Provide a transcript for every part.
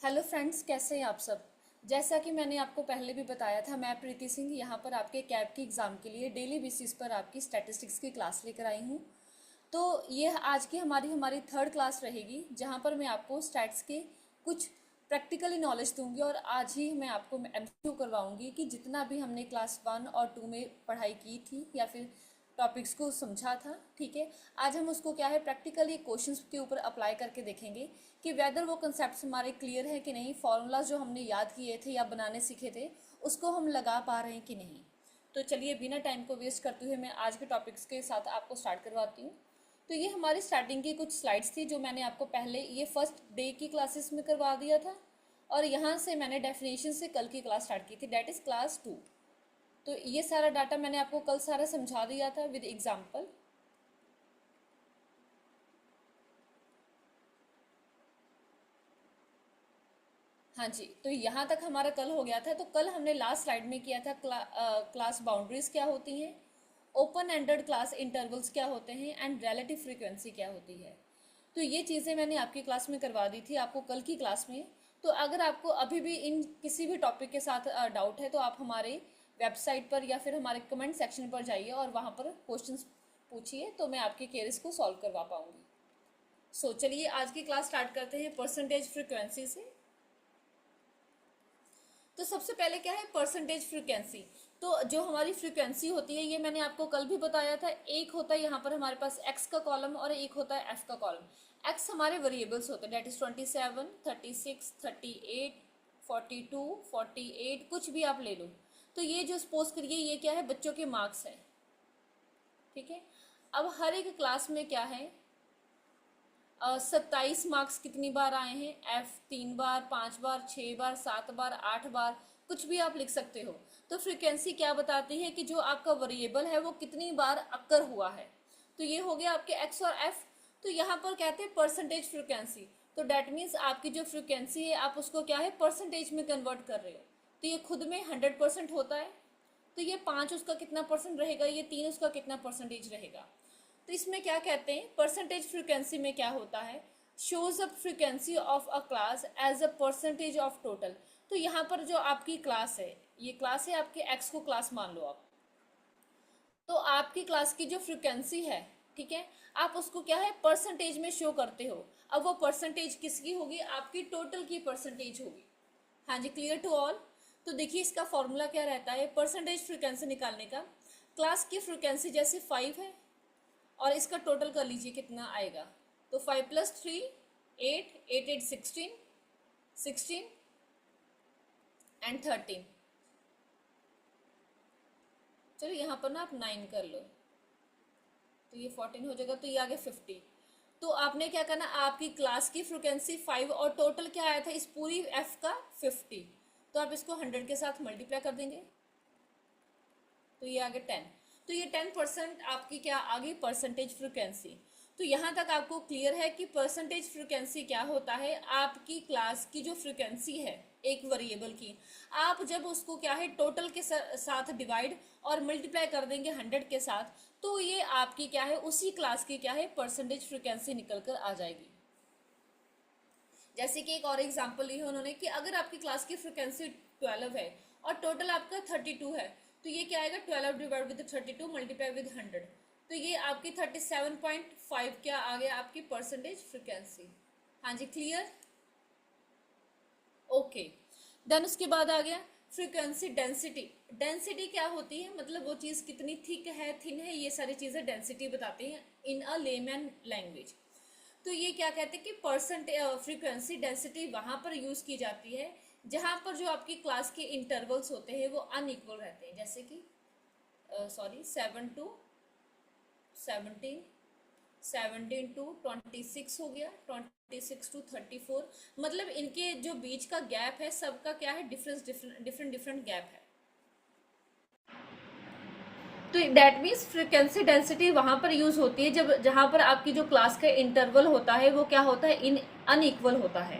Hello friends, कैसे हैं आप सब। जैसा कि मैंने आपको पहले भी बताया था, मैं प्रीति सिंह यहाँ पर आपके कैब की एग्ज़ाम के लिए डेली बेसिस पर आपकी स्टैटिस्टिक्स की क्लास लेकर आई हूँ। तो ये आज की हमारी थर्ड क्लास रहेगी, जहाँ पर मैं आपको स्टैट्स के कुछ प्रैक्टिकली नॉलेज दूंगी और आज ही मैं आपको एमसीक्यू करवाऊंगी कि जितना भी हमने क्लास 1 और 2 में पढ़ाई की थी या फिर टॉपिक्स को समझा था, ठीक है, आज हम उसको क्या है प्रैक्टिकली क्वेश्चंस के ऊपर अप्लाई करके देखेंगे कि वेदर वो कंसेप्ट हमारे क्लियर है कि नहीं, फॉर्मूलाज जो हमने याद किए थे या बनाने सीखे थे उसको हम लगा पा रहे हैं कि नहीं। तो चलिए बिना टाइम को वेस्ट करते हुए मैं आज के टॉपिक्स के साथ आपको स्टार्ट करवाती हूँ। तो ये हमारी स्टार्टिंग की कुछ स्लाइड्स थी जो मैंने आपको पहले ये फर्स्ट डे की क्लासेस में करवा दिया था, और यहाँ से मैंने डेफिनेशन से कल की क्लास स्टार्ट की थी, डेट इज़ क्लास 2। तो ये सारा डाटा मैंने आपको कल सारा समझा दिया था विद एग्जाम्पल। हाँ जी, तो यहाँ तक हमारा कल हो गया था। तो कल हमने लास्ट स्लाइड में किया था क्लास बाउंड्रीज क्या होती हैं, ओपन एंडेड क्लास इंटरवल्स क्या होते हैं, एंड रिलेटिव फ्रीक्वेंसी क्या होती है। तो ये चीज़ें मैंने आपकी क्लास में करवा दी थी आपको कल की क्लास में। तो अगर आपको अभी भी इन किसी भी टॉपिक के साथ डाउट है तो आप हमारे वेबसाइट पर या फिर हमारे कमेंट सेक्शन पर जाइए और वहाँ पर क्वेश्चंस पूछिए, तो मैं आपके क्वेरीज को सॉल्व करवा पाऊँगी। सो चलिए आज की क्लास स्टार्ट करते हैं परसेंटेज फ्रीक्वेंसी से। तो सबसे पहले क्या है परसेंटेज फ्रीक्वेंसी। तो जो हमारी फ्रीक्वेंसी होती है ये मैंने आपको कल भी बताया था, एक होता है यहाँ पर हमारे पास एक्स का कॉलम और एक होता है एफ का कॉलम। एक्स हमारे वेरिएबल्स होते हैं, डेट इज 27, 36, 38, 42, 48, कुछ भी आप ले लो। तो ये जो सपोज करिए ये क्या है, बच्चों के मार्क्स है, ठीक है। अब हर एक क्लास में क्या है 27 मार्क्स कितनी बार आए हैं, एफ 3 बार, 5 बार, 6 बार, 7 बार, 8 बार, कुछ भी आप लिख सकते हो। तो फ्रीक्वेंसी क्या बताती है कि जो आपका वेरिएबल है वो कितनी बार अक्कर हुआ है। तो ये हो गया आपके एक्स और एफ। तो यहाँ पर कहते हैं परसेंटेज फ्रीक्वेंसी। तो डैट मीन्स आपकी जो फ्रीक्वेंसी है आप उसको क्या है परसेंटेज में कन्वर्ट कर रहे हो। तो ये खुद में 100% होता है, तो ये 5 उसका कितना परसेंट रहेगा, ये 3 उसका कितना परसेंटेज रहेगा। तो इसमें क्या कहते हैं परसेंटेज फ्रीक्वेंसी में क्या होता है, shows up frequency of a class as a percentage of total. तो यहाँ पर जो आपकी क्लास है, ये क्लास है आपके एक्स को क्लास मान लो आप, तो आपकी क्लास की जो फ्रीक्वेंसी है, ठीक है, आप उसको क्या है परसेंटेज में शो करते हो। अब वो परसेंटेज किसकी होगी, आपकी टोटल की परसेंटेज होगी। हाँ जी, क्लियर टू ऑल। तो देखिए इसका फॉर्मूला क्या रहता है परसेंटेज फ्रीक्वेंसी निकालने का। क्लास की फ्रीक्वेंसी जैसे 5 है और इसका टोटल कर लीजिए कितना आएगा। तो 5 + 3 8, 8 8 16, 16 एंड 13। चलो यहाँ पर ना आप 9 कर लो, तो ये 14 हो जाएगा, तो ये आ गया 50। तो आपने क्या करना, आपकी क्लास की फ्रीक्वेंसी 5 और टोटल क्या आया था इस पूरी एफ का 50, तो आप इसको 100 के साथ मल्टीप्लाई कर देंगे, तो ये आ गया 10। तो ये 10% आपकी क्या आ गई परसेंटेज फ्रीक्वेंसी। तो यहाँ तक आपको क्लियर है कि परसेंटेज फ्रीक्वेंसी क्या होता है, आपकी क्लास की जो फ्रीक्वेंसी है एक वेरिएबल की, आप जब उसको क्या है टोटल के साथ डिवाइड और मल्टीप्लाई कर देंगे 100 के साथ, तो ये आपकी क्या है उसी क्लास की क्या है परसेंटेज फ्रीक्वेंसी निकल कर आ जाएगी। जैसे कि एक और एग्जाम्पल ली है उन्होंने कि अगर आपकी क्लास की फ्रीक्वेंसी 12 है और टोटल आपका 32 है, तो ये क्या आएगा 12 डिवाइड विद 32 मल्टीप्लाई विद 100, तो ये आपकी 37.5 क्या आ गया आपकी परसेंटेज फ्रीक्वेंसी। हाँ जी, क्लियर, ओके। देन उसके बाद आ गया फ्रीक्वेंसी डेंसिटी। डेंसिटी क्या होती है, मतलब वो चीज़ कितनी थिक है, थिन है, ये सारी चीज़ें डेंसिटी बताती हैं इन अ लेमैन लैंग्वेज। तो ये क्या कहते हैं कि फ्रीक्वेंसी डेंसिटी वहाँ पर यूज़ की जाती है जहाँ पर जो आपकी क्लास के इंटरवल्स होते हैं वो अनइक्वल रहते हैं, जैसे कि 7 to 17, 17 to 26 हो गया, 26 to 34, मतलब इनके जो बीच का गैप है सबका क्या है डिफरेंट गैप है। तो दैट मीन्स फ्रीक्वेंसी डेंसिटी वहां पर यूज होती है जब जहां पर आपकी जो क्लास का इंटरवल होता है वो क्या होता है इन अनइक्वल होता है।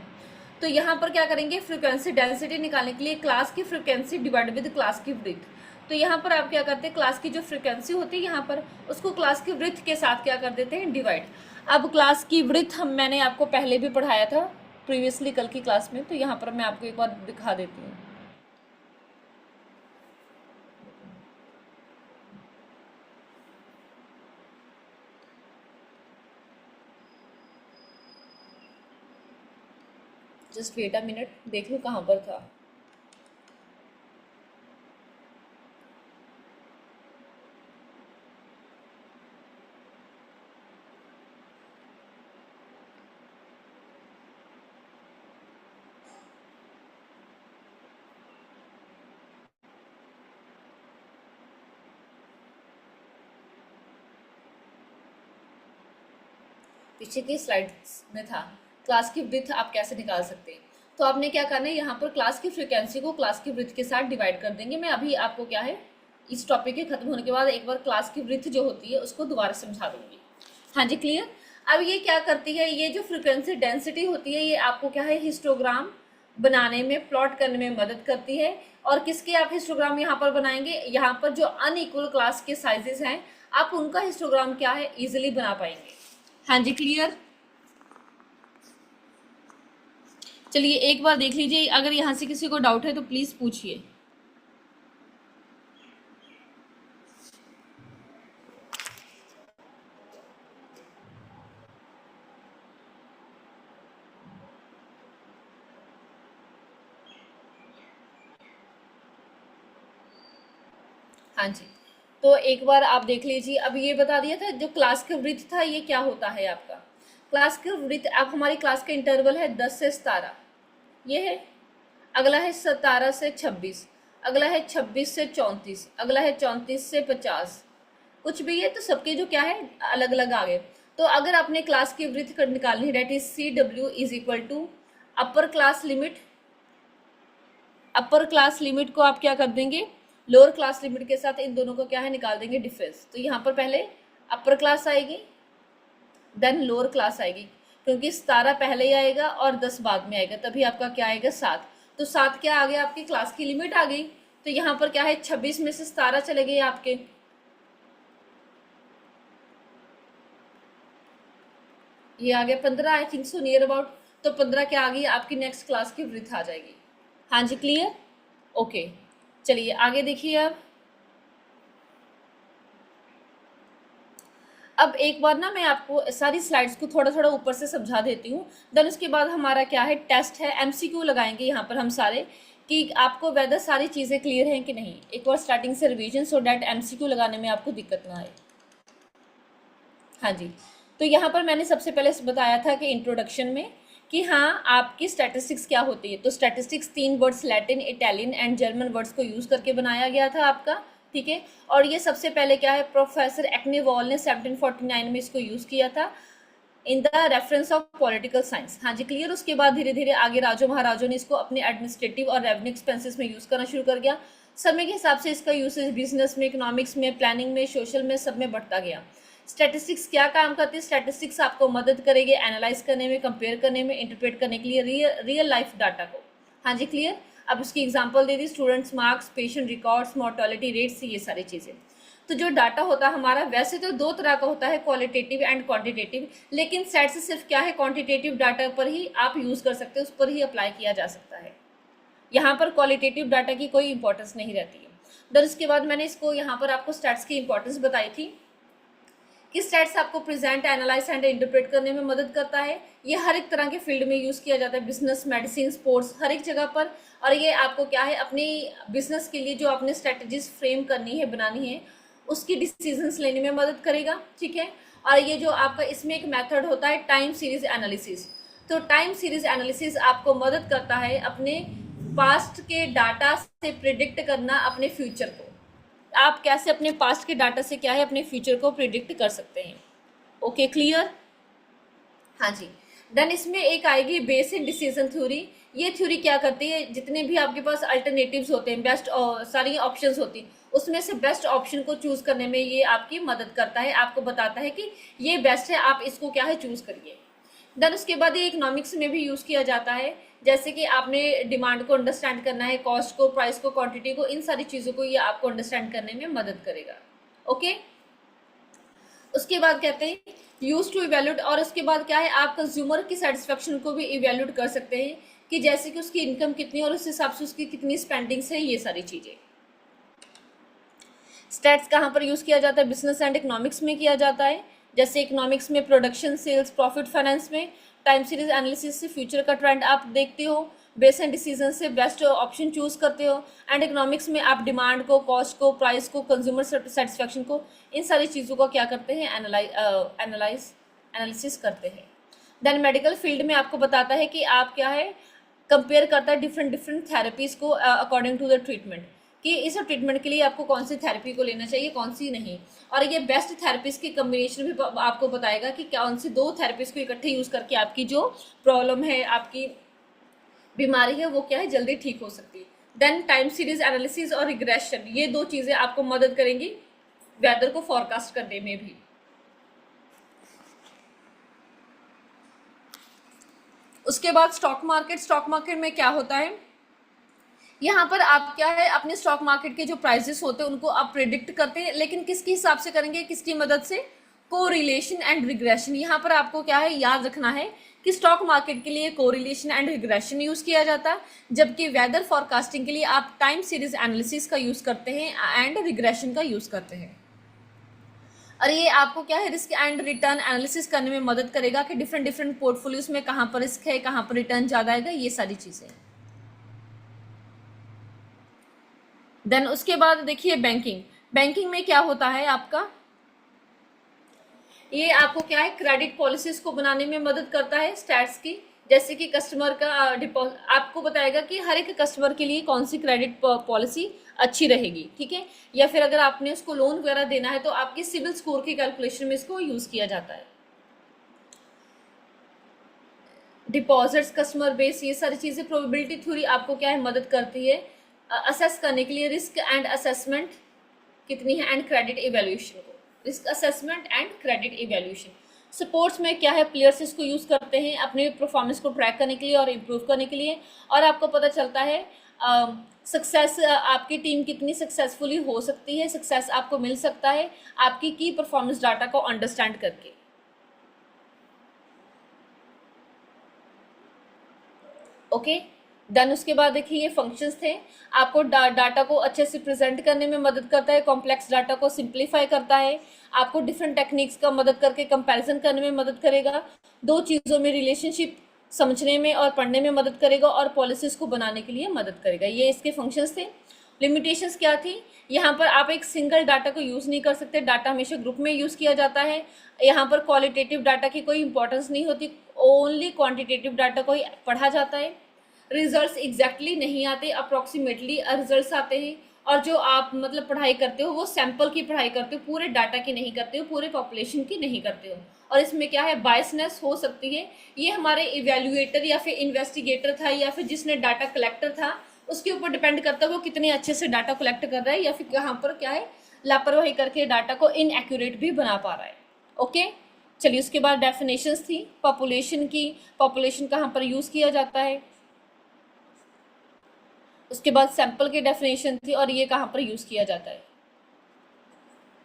तो यहाँ पर क्या करेंगे फ्रीक्वेंसी डेंसिटी निकालने के लिए क्लास की फ्रीक्वेंसी डिवाइड विद क्लास की ब्रीथ। तो यहाँ पर आप क्या करते हैं क्लास की जो फ्रीक्वेंसी होती है यहाँ पर उसको क्लास की ब्रीथ के साथ क्या कर देते हैं डिवाइड। अब क्लास की ब्रीथ मैंने आपको पहले भी पढ़ाया था, प्रीवियसली कल की क्लास में, तो यहाँ पर मैं आपको एक बार दिखा देती हूँ। जस्ट वेट अ मिनट, देख लूँ कहाँ पर था। पीछे की स्लाइड्स में था क्लास की ब्रीथ आप कैसे निकाल सकते हैं। तो आपने क्या करना है, यहाँ पर क्लास की फ्रीक्वेंसी को क्लास की ब्रीथ के साथ डिवाइड कर देंगे। मैं अभी आपको क्या है, इस टॉपिक के खत्म होने के बाद एक बार क्लास की ब्रीथ जो होती है उसको दोबारा समझा दूंगी। हाँ जी, क्लियर। अब ये क्या करती है, ये जो फ्रीक्वेंसी डेंसिटी होती है ये आपको क्या है, हिस्टोग्राम बनाने में, प्लॉट करने में मदद करती है। और किसके आप हिस्टोग्राम यहाँ पर बनाएंगे, यहाँ पर जो अनइक्वल क्लास के साइजेस हैं आप उनका हिस्टोग्राम क्या है, इजिली बना पाएंगे। हाँ जी, क्लियर। चलिए एक बार देख लीजिए, अगर यहाँ से किसी को डाउट है तो प्लीज पूछिए। हाँ जी, तो एक बार आप देख लीजिए। अब ये बता दिया था जो क्लास का वृत्त था ये क्या होता है आपका। क्लास का वृत्त, अब हमारी क्लास का इंटरवल है 10 से 17, ये है। अगला है 17 से 26, अगला है 26 से 34, अगला है 34 से 50। कुछ भी है तो सबके जो क्या है अलग अलग आ गए। तो अगर आपने क्लास की वृत्त निकालनी है, that is CW is equal to upper class limit. Upper class limit को आप क्या कर देंगे, लोअर क्लास लिमिट के साथ इन दोनों को क्या है निकाल देंगे डिफरेंस। तो यहाँ पर पहले अपर क्लास आएगी, देन लोअर क्लास आएगी, क्योंकि 17 पहले ही आएगा और 10 बाद में आएगा, तभी आपका क्या आएगा 7। तो 7 क्या आ गया, आपकी क्लास की लिमिट आ गई। तो यहाँ पर क्या है, 26 में से 17 चले गए आपके, ये आ गया 15, I think so near about. तो 15 क्या आ गई आपकी नेक्स्ट क्लास की वृत्त आ जाएगी। हाँ जी, क्लियर, ओके। चलिए आगे देखिए। अब एक बार ना मैं आपको सारी स्लाइड्स को थोड़ा थोड़ा ऊपर से समझा देती हूँ, देन उसके बाद हमारा क्या है टेस्ट है, MCQ लगाएंगे यहाँ पर हम सारे, कि आपको वेदर सारी चीज़ें क्लियर हैं कि नहीं। एक बार स्टार्टिंग से रिवीजन, सो डैट MCQ लगाने में आपको दिक्कत ना आए। हाँ जी, तो यहाँ पर मैंने सबसे पहले बताया था कि इंट्रोडक्शन में कि हाँ आपकी स्टैटिस्टिक्स क्या होती है। तो statistics 3 words Latin, Italian and German words को यूज़ करके बनाया गया था आपका, ठीक है। और ये सबसे पहले क्या है, प्रोफेसर एक्नेवॉल ने 1749 में इसको यूज़ किया था in the reference of political science. हाँ जी, क्लियर। उसके बाद धीरे धीरे आगे राजों महाराजों ने इसको अपने एडमिनिस्ट्रेटिव और रेवेन्यू एक्सपेंसेस में यूज़ करना शुरू कर गया। समय के हिसाब से इसका यूसेज बिजनेस में, इकोनॉमिक्स में, प्लानिंग में, सोशल में, सब में बढ़ता गया। स्टैटिस्टिक्स क्या काम करती है, स्टैटिस्टिक्स आपको मदद करेगी एनालाइज करने में, कंपेयर करने में, इंटरप्रेट करने के लिए रियल लाइफ डाटा को। हाँ जी, क्लियर। अब उसकी एग्जांपल दे दी, students marks, patient records, mortality rates, ये सारी चीज़ें। तो जो डाटा होता है हमारा, वैसे तो 2 तरह का होता है, क्वालिटेटिव एंड क्वांटिटेटिव, लेकिन सेट से सिर्फ क्या है, क्वांटिटेटिव डाटा पर ही आप यूज़ कर सकते हो, उस पर ही अप्लाई किया जा सकता है। यहाँ पर क्वालिटेटिव डाटा की कोई इंपॉर्टेंस नहीं रहती है। देन उसके बाद मैंने इसको यहाँ पर आपको स्टैट्स की इंपॉर्टेंस बताई थी कि स्टैट्स आपको प्रेजेंट, एनालाइज एंड इंटरप्रेट करने में मदद करता है। ये हर एक तरह के फील्ड में यूज़ किया जाता है, बिजनेस, मेडिसिन, स्पोर्ट्स, हर एक जगह पर। और ये आपको क्या है, अपनी बिजनेस के लिए जो आपने स्ट्रेटजीज फ्रेम करनी है, बनानी है, उसकी डिसीजंस लेने में मदद करेगा, ठीक है। और ये जो आपका इसमें एक मेथड होता है टाइम सीरीज एनालिसिस। तो टाइम सीरीज एनालिसिस आपको मदद करता है अपने पास्ट के डाटा से प्रिडिक्ट करना अपने फ्यूचर को। आप कैसे अपने पास्ट के डाटा से क्या है अपने फ्यूचर को प्रिडिक्ट कर सकते हैं। Okay, clear. हाँ जी, देन इसमें एक आएगी बेसिक डिसीजन थ्योरी। ये थ्योरी क्या करती है, जितने भी आपके पास अल्टरनेटिव्स होते हैं, बेस्ट सारी ऑप्शंस होती हैं, उसमें से बेस्ट ऑप्शन को चूज करने में ये आपकी मदद करता है, आपको बताता है कि ये बेस्ट है, आप इसको क्या है चूज करिए। देन उसके बाद ये इकोनॉमिक्स में भी यूज किया जाता है, जैसे कि आपने डिमांड को अंडरस्टैंड करना है, कॉस्ट को, प्राइस को, क्वांटिटी को, इन सारी चीज़ों को ये आपको अंडरस्टैंड करने में मदद करेगा। ओके, उसके बाद कहते हैं यूज टू इवेल्यूट, और उसके बाद क्या है आप कंज्यूमर की सेटिस्फेक्शन को भी इवेल्यूट कर सकते हैं कि जैसे कि उसकी इनकम कितनी है और उस हिसाब से उसकी कितनी स्पेंडिंग्स है, ये सारी चीजें। स्टैट्स कहाँ पर यूज किया जाता है? बिजनेस एंड इकोनॉमिक्स में किया जाता है, जैसे इकोनॉमिक्स में प्रोडक्शन, सेल्स, प्रॉफिट, फाइनेंस में टाइम सीरीज एनालिसिस से फ्यूचर का ट्रेंड आप देखते हो, बेस एंड डिसीजन से बेस्ट ऑप्शन चूज करते हो, एंड इकोनॉमिक्स में आप डिमांड को, कॉस्ट को, प्राइस को, कंज्यूमर सेटिस्फेक्शन को, इन सारी चीज़ों का क्या करते हैं? एनालिसिस करते हैं। देन मेडिकल फील्ड में आपको बताता है कि आप क्या है, कंपेयर करता है डिफरेंट डिफरेंट थेरेपीज को अकॉर्डिंग टू द ट्रीटमेंट, कि इस ट्रीटमेंट के लिए आपको कौन सी थेरेपी को लेना चाहिए, कौन सी नहीं। और ये बेस्ट थेरेपीज के कम्बिनेशन भी आपको बताएगा कि कौन सी दो थेरेपीज को इकट्ठे यूज करके आपकी जो प्रॉब्लम है, आपकी बीमारी है, वो क्या है, जल्दी ठीक हो सकती है। देन टाइम सीरीज एनालिसिस और रिग्रेशन, ये दो चीजें आपको मदद करेंगी वेदर को फोरकास्ट करने में भी। उसके बाद स्टॉक मार्केट। स्टॉक मार्केट में क्या होता है, यहाँ पर आप क्या है, अपने स्टॉक मार्केट के जो प्राइसेस होते हैं उनको आप प्रिडिक्ट करते हैं, लेकिन किसके हिसाब से करेंगे, किसकी मदद से? Correlation and regression. यहाँ पर आपको क्या है, याद रखना है कि स्टॉक मार्केट के लिए कोरिलेशन एंड रिग्रेशन यूज किया जाता है, जबकि वेदर फॉरकास्टिंग के लिए आप टाइम सीरीज एनालिसिस का यूज करते हैं एंड रिग्रेशन का यूज करते हैं। और ये आपको क्या है, रिस्क एंड रिटर्न एनालिसिस करने में मदद करेगा कि डिफरेंट डिफरेंट पोर्टफोलियोज में कहाँ पर रिस्क है, कहाँ पर रिटर्न ज्यादा आएगा, ये सारी चीजें। देन उसके बाद देखिए बैंकिंग। बैंकिंग में क्या होता है आपका, ये आपको क्या है, क्रेडिट पॉलिसीज को बनाने में मदद करता है स्टैट्स की, जैसे कि कस्टमर का डिपॉजिट आपको बताएगा कि हर एक कस्टमर के लिए कौन सी क्रेडिट पॉलिसी अच्छी रहेगी, ठीक है। या फिर अगर आपने उसको लोन वगैरह देना है तो आपकी सिविल स्कोर की कैलकुलेशन में इसको यूज किया जाता है। डिपॉजिट्स, कस्टमर बेस, ये सारी चीजें प्रोबेबिलिटी थ्योरी आपको क्या है, मदद करती है असेस करने के लिए रिस्क एंड असेसमेंट कितनी है, एंड क्रेडिट इवेल्यूएशन को, risk assessment and credit evaluation. Supports में क्या है, प्लेयर्स इसको यूज करते हैं अपने परफॉर्मेंस को ट्रैक करने के लिए और इम्प्रूव करने के लिए, और आपको पता चलता है सक्सेस आपकी टीम कितनी सक्सेसफुली हो सकती है, सक्सेस आपको मिल सकता है आपकी की परफॉर्मेंस डाटा को अंडरस्टैंड करके। ओके देन उसके बाद देखिए ये फंक्शंस थे, आपको डाटा को अच्छे से प्रेजेंट करने में मदद करता है, कॉम्प्लेक्स डाटा को सिंप्लीफाई करता है, आपको डिफरेंट टेक्निक्स का मदद करके कंपैरिजन करने में मदद करेगा, दो चीज़ों में रिलेशनशिप समझने में और पढ़ने में मदद करेगा, और पॉलिसीज को बनाने के लिए मदद करेगा। ये इसके फंक्शंस थे। लिमिटेशंस क्या थी, यहाँ पर आप एक सिंगल डाटा को यूज़ नहीं कर सकते, डाटा हमेशा ग्रुप में यूज़ किया जाता है। यहाँ पर क्वालिटेटिव डाटा की कोई इंपॉर्टेंस नहीं होती, ओनली क्वांटिटेटिव डाटा को ही पढ़ा जाता है। रिजल्ट्स एग्जैक्टली नहीं आते, अप्रोक्सीमेटली रिजल्ट्स आते हैं, और जो आप मतलब पढ़ाई करते हो वो सैंपल की पढ़ाई करते हो, पूरे डाटा की नहीं करते हो, पूरे पॉपुलेशन की नहीं करते हो। और इसमें क्या है, बायसनेस हो सकती है। ये हमारे इवेल्युएटर या फिर इन्वेस्टिगेटर था या फिर जिसने डाटा कलेक्टर था उसके ऊपर डिपेंड करता है वो कितने अच्छे से डाटा कलेक्ट कर रहा है, या फिर कहाँ पर क्या है लापरवाही करके डाटा को इनएक्यूरेट भी बना पा रहा है। ओके चलिए, उसके बाद डेफिनेशंस थी पॉपुलेशन की, पॉपुलेशन कहाँ पर यूज किया जाता है, उसके बाद सैंपल की डेफिनेशन थी, और ये कहाँ पर यूज किया जाता है।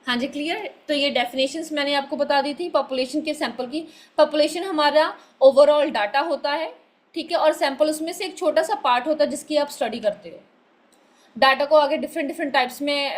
हाँ जी क्लियर। तो ये डेफिनेशंस मैंने आपको बता दी थी पॉपुलेशन के, सैंपल की। पॉपुलेशन हमारा ओवरऑल डाटा होता है, ठीक है, और सैंपल उसमें से एक छोटा सा पार्ट होता है जिसकी आप स्टडी करते हो। डाटा को आगे डिफरेंट डिफरेंट टाइप्स में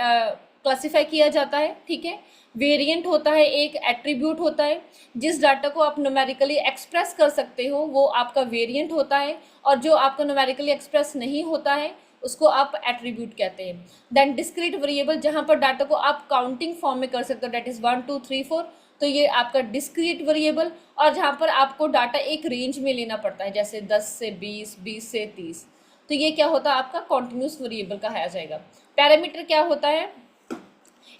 क्लासिफाई किया जाता है, ठीक है। वेरिएंट होता है, एक एट्रीब्यूट होता है, जिस डाटा को आप न्यूमेरिकली एक्सप्रेस कर सकते हो वो आपका वेरिएंट होता है, और जो आपको न्यूमेरिकली एक्सप्रेस नहीं होता है उसको आप एट्रीब्यूट कहते हैं। देन डिस्क्रीट वेरिएबल, जहाँ पर डाटा को आप काउंटिंग फॉर्म में कर सकते हो, डेट इज 1 2 3 4, तो ये आपका डिस्क्रीट वेरिएबल। और जहाँ पर आपको डाटा एक रेंज में लेना पड़ता है, जैसे 10 से 20, 20 से 30, तो ये क्या होता है आपका कॉन्टिन्यूस वेरिएबल कहा जाएगा। पैरामीटर क्या होता है,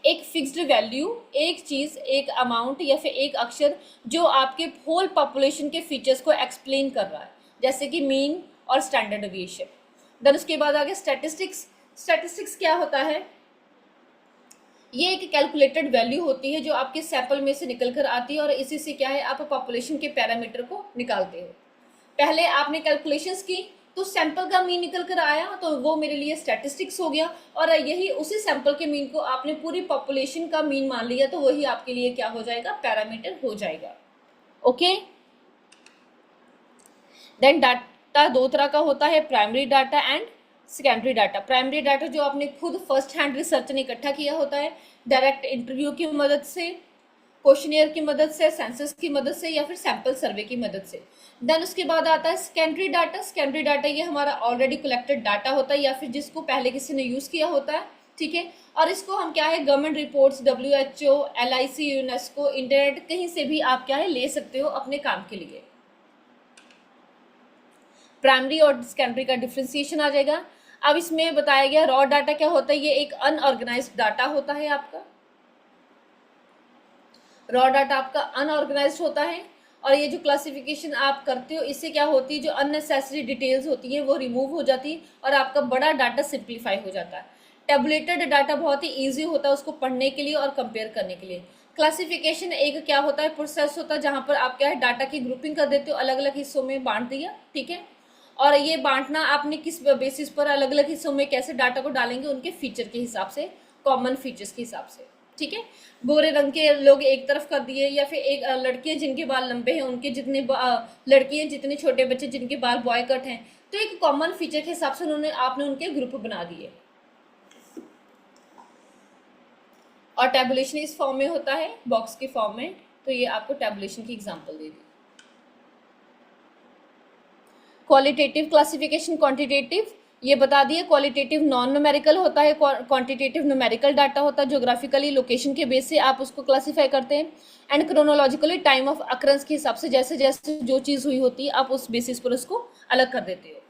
एक फिक्स्ड वैल्यू, एक चीज, एक अमाउंट या फिर एक अक्षर जो आपके होल पॉपुलेशन के फीचर्स को एक्सप्लेन कर रहा है, जैसे कि मीन और स्टैंडर्ड डेविएशन। देन उसके बाद आगे स्टैटिस्टिक्स। स्टैटिस्टिक्स क्या होता है, ये एक कैलकुलेटेड वैल्यू होती है जो आपके सैंपल में से निकल कर आती है, और इसी से क्या है आप पॉपुलेशन के पैरामीटर को निकालते हो। पहले आपने कैलकुलेशंस की, तो सैंपल का मीन निकल कर आया तो वो मेरे लिए स्टैटिस्टिक्स हो गया, और यही उसी सैंपल के मीन को आपने पूरी पॉपुलेशन का मीन मान लिया तो वही आपके लिए क्या हो जाएगा, पैरामीटर हो जाएगा। ओके, देन डाटा दो तरह का होता है, primary data and secondary data. Primary data जो आपने खुद फर्स्ट हैंड रिसर्च ने इकट्ठा किया होता है, डायरेक्ट इंटरव्यू की मदद से, क्वेश्चनियर की मदद से, सेंसस की मदद से, या फिर सैंपल सर्वे की मदद से। देन उसके बाद आता है सेकेंडरी डाटा। सेकेंडरी डाटा ये हमारा ऑलरेडी कलेक्टेड डाटा होता है या फिर जिसको पहले किसी ने यूज किया होता है, ठीक है, और इसको हम क्या है, government reports, WHO, LIC, UNESCO, internet, कहीं से भी आप क्या है ले सकते हो अपने काम के लिए। प्राइमरी और सेकेंडरी का डिफ्रेंसिएशन आ जाएगा। अब इसमें बताया गया रॉ डाटा क्या होता है, ये एक अनऑर्गेनाइज्ड डाटा होता है आपका। रॉ डाटा आपका अनऑर्गेनाइज्ड होता है, और ये जो क्लासिफिकेशन आप करते हो इससे क्या होती है, जो अननेसेसरी डिटेल्स होती है वो रिमूव हो जाती है और आपका बड़ा डाटा सिंप्लीफाई हो जाता है। टेबुलेटेड डाटा बहुत ही ईजी होता है उसको पढ़ने के लिए और कंपेयर करने के लिए। क्लासिफिकेशन एक क्या होता है, प्रोसेस होता है जहाँ पर आप क्या है डाटा की ग्रुपिंग कर देते हो, अलग अलग हिस्सों में बांट दिया, ठीक है, और ये बांटना आपने किस बेसिस पर अलग अलग हिस्सों में कैसे डाटा को डालेंगे, उनके फीचर के हिसाब से, कॉमन फीचर्स के हिसाब से, ठीक है। गोरे रंग के लोग एक तरफ कर दिए, या फिर एक लड़कियां जिनके बाल लंबे हैं उनके जितने, लड़कियां जितने, छोटे बच्चे जिनके बाल बॉय कट हैं, तो एक कॉमन फीचर के हिसाब से उन्होंने आपने उनके ग्रुप बना दिए। और टैबुलेशन इस फॉर्म में होता है, बॉक्स के फॉर्म में, तो ये आपको टैबुलेशन की एग्जांपल दे दी। क्वालिटेटिव क्लासिफिकेशन, क्वांटिटेटिव ये बता दिए। क्वालिटेटिव नॉन न्यूमेरिकल होता है, क्वांटिटेटिव न्यूमेरिकल डाटा होता है, ज्योग्राफिकली लोकेशन के बेस से आप उसको क्लासीफाई करते हैं, and chronologically time of occurrence के हिसाब से, जैसे जैसे जो चीज़ हुई होती है आप उस बेसिस पर उसको अलग कर देते हो।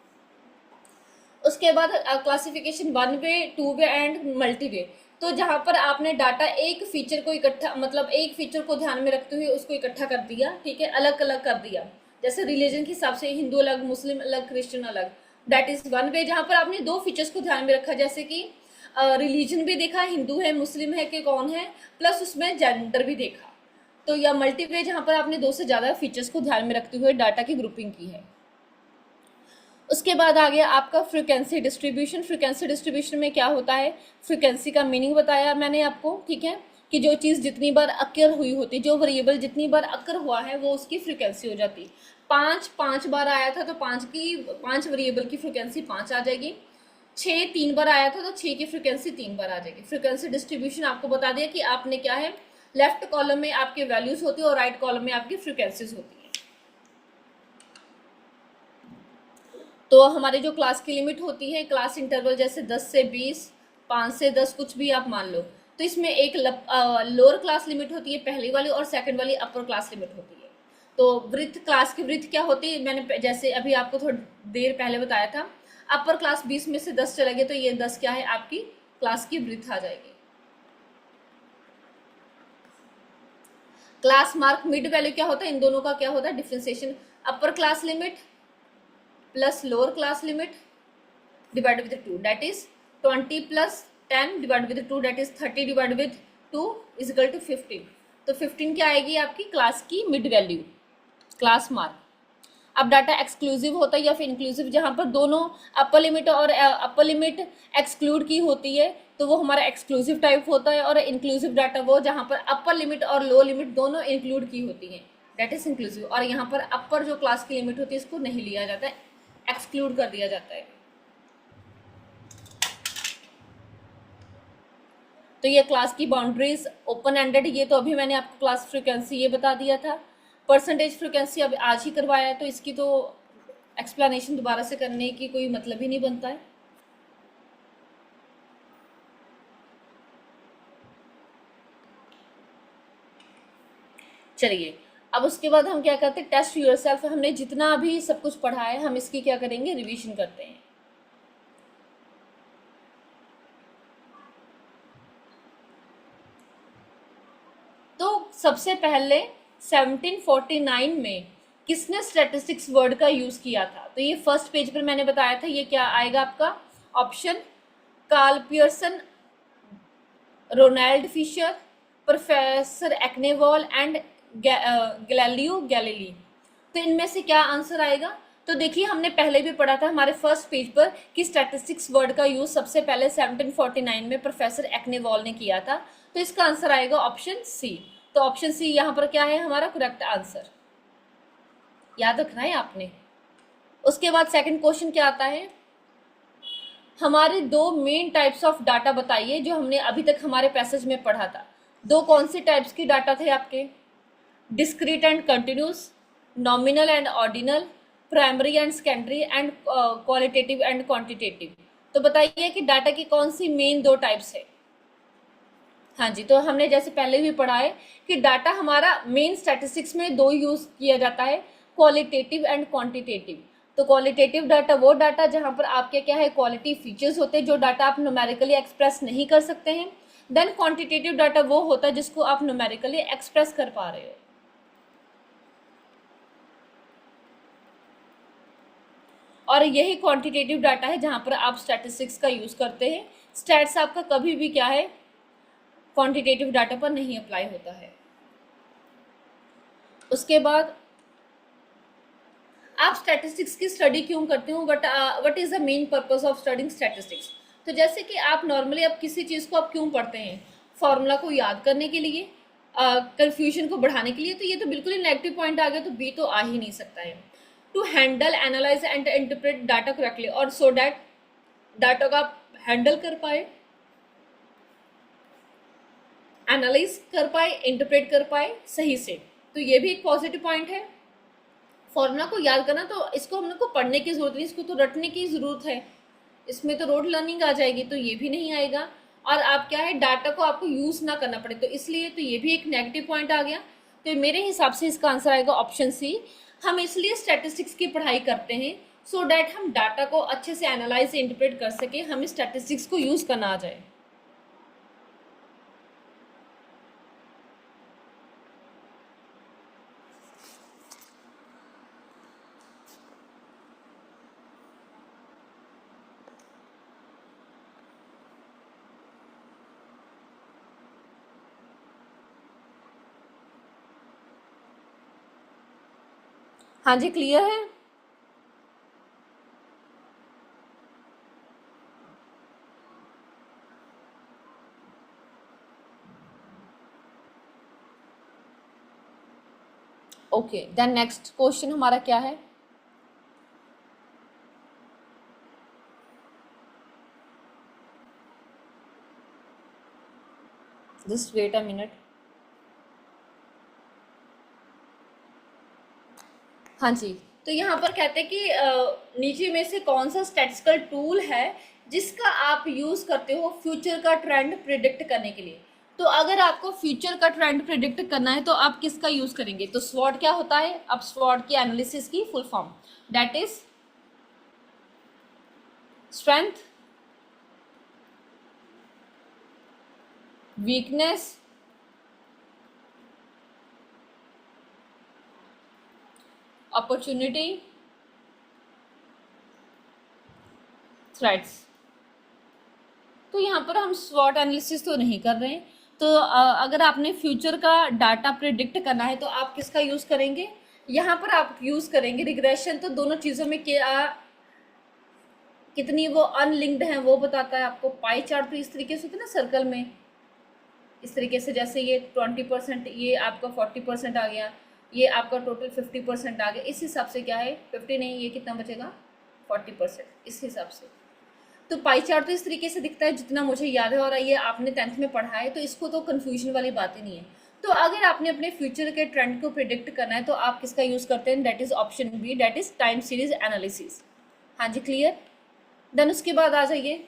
उसके बाद classification 1 way, 2 way and multi way. तो जहाँ पर आपने डाटा एक फीचर को इकट्ठा, मतलब एक फीचर को ध्यान में रखते हुए उसको इकट्ठा कर दिया, ठीक है, अलग अलग कर दिया, जैसे रिलीजन के हिसाब से हिंदू अलग, मुस्लिम अलग, क्रिश्चियन अलग, दैट इज 1 वे, जहाँ पर आपने 2 फीचर्स को ध्यान में रखा, जैसे कि रिलीजन भी देखा, हिंदू है, मुस्लिम है कि कौन है, प्लस उसमें जेंडर भी देखा। तो या मल्टी वे जहाँ पर आपने 2 से ज़्यादा फीचर्स को ध्यान में रखते हुए डाटा की ग्रुपिंग की है। उसके बाद आ गया आपका फ्रीक्वेंसी डिस्ट्रीब्यूशन। फ्रीक्वेंसी डिस्ट्रीब्यूशन में क्या होता है, फ्रीक्वेंसी का मीनिंग बताया मैंने आपको, ठीक है, कि जो चीज़ जितनी बार अक्कर हुई होती, जो वेरिएबल जितनी बार अक्कर हुआ है वो उसकी फ्रीक्वेंसी हो जाती। 5 बार आया था तो 5 वेरिएबल की फ्रीक्वेंसी 5 आ जाएगी। 6 3 बार आया था तो 6 की फ्रीक्वेंसी 3 बार आ जाएगी। फ्रीक्वेंसी डिस्ट्रीब्यूशन आपको बता दिया कि आपने क्या है, लेफ्ट कॉलम में आपके वैल्यूज होती है और राइट कॉलम में आपकी फ्रीक्वेंसीज होती है। तो हमारे जो क्लास की लिमिट होती है, क्लास इंटरवल जैसे 10 से 20, 5 से 10, कुछ भी आप मान लो, तो इसमें एक लोअर क्लास लिमिट होती है पहली वाली, और सेकंड वाली अपर क्लास लिमिट होती है। तो वृत्त, क्लास की वृत्त क्या होती है, मैंने जैसे अभी आपको थोड़ी देर पहले बताया था, अपर क्लास 20 में से 10 चले गए तो ये 10 क्या है, आपकी क्लास की वृत्त आ जाएगी। क्लास मार्क मिड वैल्यू क्या होता है, इन दोनों का क्या होता है, differentiation, upper class limit plus lower class limit divided with 2, that is 20 plus 10 divided with 2, that is 30 divided with 2 is equal to 15। तो 15 क्या आएगी आपकी क्लास की मिड वैल्यू, क्लास मार्क। अब डाटा एक्सक्लूसिव होता है या फिर इंक्लूसिव, जहाँ पर दोनों अपर लिमिट और अपर लिमिट एक्सक्लूड की होती है तो वो हमारा एक्सक्लूसिव टाइप होता है, और इंक्लूसिव डाटा वो जहाँ पर अपर लिमिट और लोअर लिमिट दोनों इंक्लूड की होती हैं, दैट इज इंक्लूसिव। और यहाँ पर अपर जो क्लास की लिमिट होती है इसको नहीं लिया जाता है, एक्सक्लूड कर दिया जाता है। तो ये क्लास की बाउंड्रीज ओपन एंडेड, ये तो अभी मैंने आपको क्लास फ्रीक्वेंसी ये बता दिया था। परसेंटेज फ्रीक्वेंसी अब आज ही करवाया है तो इसकी तो एक्सप्लेनेशन दोबारा से करने की कोई मतलब ही नहीं बनता है। चलिए अब उसके बाद हम क्या करते हैं, टेस्ट योरसेल्फ। हमने जितना भी सब कुछ पढ़ा है हम इसकी क्या करेंगे, रिवीजन करते हैं। तो सबसे पहले 1749 में किसने स्टैटिस्टिक्स वर्ड का यूज किया था, तो ये फर्स्ट पेज पर मैंने बताया था, ये क्या आएगा आपका option, Karl Pearson, Ronald Fisher, professor Achenwall and Galileo Galilei. तो इनमें से क्या आंसर आएगा, तो देखिए हमने पहले भी पढ़ा था हमारे फर्स्ट पेज पर कि स्टैटिस्टिक्स वर्ड का यूज सबसे पहले 1749 में प्रोफेसर एक्नेवॉल ने किया था। तो इसका आंसर आएगा ऑप्शन सी। तो ऑप्शन सी यहाँ पर क्या है हमारा करेक्ट आंसर, याद रखना है आपने। उसके बाद सेकंड क्वेश्चन क्या आता है, हमारे दो मेन टाइप्स ऑफ डाटा बताइए जो हमने अभी तक हमारे पैसेज में पढ़ा था। दो कौन से टाइप्स की डाटा थे आपके, discrete and continuous, nominal and ordinal, primary and secondary and qualitative and quantitative. तो बताइए कि डाटा की कौन सी मेन दो टाइप्स है। हाँ जी, तो हमने जैसे पहले भी पढ़ा है कि डाटा हमारा मेन स्टैटिस्टिक्स में दो यूज किया जाता है, क्वालिटेटिव एंड क्वांटिटेटिव। तो क्वालिटेटिव डाटा वो डाटा जहां पर आपके क्या है क्वालिटी फीचर्स होते हैं जो डाटा आप न्यूमेरिकली एक्सप्रेस नहीं कर सकते हैं। देन क्वांटिटेटिव डाटा वो होता है जिसको आप न्यूमेरिकली एक्सप्रेस कर पा रहे हो। और यही क्वांटिटेटिव डाटा है जहां पर आप स्टैटिस्टिक्स का यूज करते हैं। स्टैट्स आपका कभी भी क्या है क्वांटिटेटिव डाटा पर नहीं अप्लाई होता है। उसके बाद आप स्टैटिस्टिक्स की स्टडी क्यों करते हो, what is the main purpose of studying statistics. तो जैसे कि आप नॉर्मली आप किसी चीज को आप क्यों पढ़ते हैं, फॉर्मूला को याद करने के लिए, कंफ्यूजन को बढ़ाने के लिए। तो ये तो बिल्कुल ही नेगेटिव पॉइंट आ गया, तो बी तो आ ही नहीं सकता है। To handle analyze and interpret data correctly, और सो डैट डाटा का आप हैंडल कर पाए, एनालाइज कर पाए, इंटरप्रेट कर पाए सही से। तो ये भी एक पॉजिटिव पॉइंट है। फॉर्मूला को याद करना तो इसको हम लोग को पढ़ने की जरूरत नहीं, इसको तो रटने की जरूरत है, इसमें तो रोड लर्निंग आ जाएगी, तो ये भी नहीं आएगा। और आप क्या है डाटा को आपको यूज ना करना पड़े, तो इसलिए तो ये भी एक नेगेटिव पॉइंट आ गया। तो मेरे हिसाब से इसका आंसर आएगा ऑप्शन सी। हम इसलिए स्टैटिस्टिक्स की पढ़ाई करते हैं सो डैट हम डाटा को अच्छे से एनालाइज इंटरप्रेट कर सके, हमें स्टैटिस्टिक्स को यूज करना आ जाए। हाँ जी, क्लियर है। ओके, देन नेक्स्ट क्वेश्चन हमारा क्या है, जस्ट वेट अ मिनट। हाँ जी, तो यहाँ पर कहते हैं कि नीचे में से कौन सा स्टैटिस्टिकल टूल है जिसका आप यूज करते हो फ्यूचर का ट्रेंड प्रिडिक्ट करने के लिए। तो अगर आपको फ्यूचर का ट्रेंड प्रिडिक्ट करना है तो आप किसका यूज करेंगे। तो स्वॉट क्या होता है, अब स्वॉट की एनालिसिस की full form that is strength, weakness, opportunity, threats. तो यहाँ पर हम स्वॉट एनालिसिस तो नहीं कर रहे हैं। तो अगर आपने फ्यूचर का डाटा प्रिडिक्ट करना है तो आप किसका यूज करेंगे, यहाँ पर आप यूज करेंगे रिग्रेशन। तो दोनों चीजों में क्या कितनी वो अनलिंक्ड है वो बताता है आपको। पाई चार्ट तो इस तरीके से होता है ना सर्कल में, इस तरीके से, जैसे ये 20%, ये आपका 40% आ गया, ये आपका टोटल 50% आ गया। इस हिसाब से क्या है 50 नहीं, ये कितना बचेगा 40%, इस हिसाब से। तो पाई चार्ट तो इस तरीके से दिखता है जितना मुझे याद है, और ये आपने 10th में पढ़ा है, तो इसको तो कन्फ्यूजन वाली बात ही नहीं है। तो अगर आपने अपने फ्यूचर के ट्रेंड को प्रिडिक्ट करना है तो आप किसका यूज करते हैं, that is option B, that is time series analysis. हाँ जी, क्लियर। देन उसके बाद आ जाइए,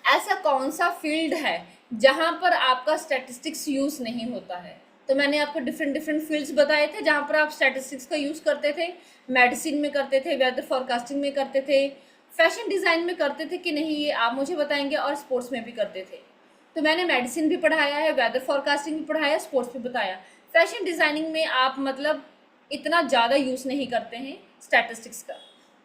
ऐसा कौन सा फील्ड है जहां पर आपका स्टैटिस्टिक्स यूज नहीं होता है। तो मैंने आपको डिफरेंट फील्ड्स बताए थे जहां पर आप स्टैटिस्टिक्स का यूज करते थे। मेडिसिन में करते थे, वेदर फोरकास्टिंग में करते थे, फैशन डिजाइन में करते थे कि नहीं ये आप मुझे बताएंगे, और स्पोर्ट्स में भी करते थे। तो मैंने मेडिसिन भी पढ़ाया है, वेदर फोरकास्टिंग भी पढ़ाया, स्पोर्ट्स भी बताया। फैशन डिजाइनिंग में आप मतलब इतना ज़्यादा यूज नहीं करते हैं स्टैटिस्टिक्स का।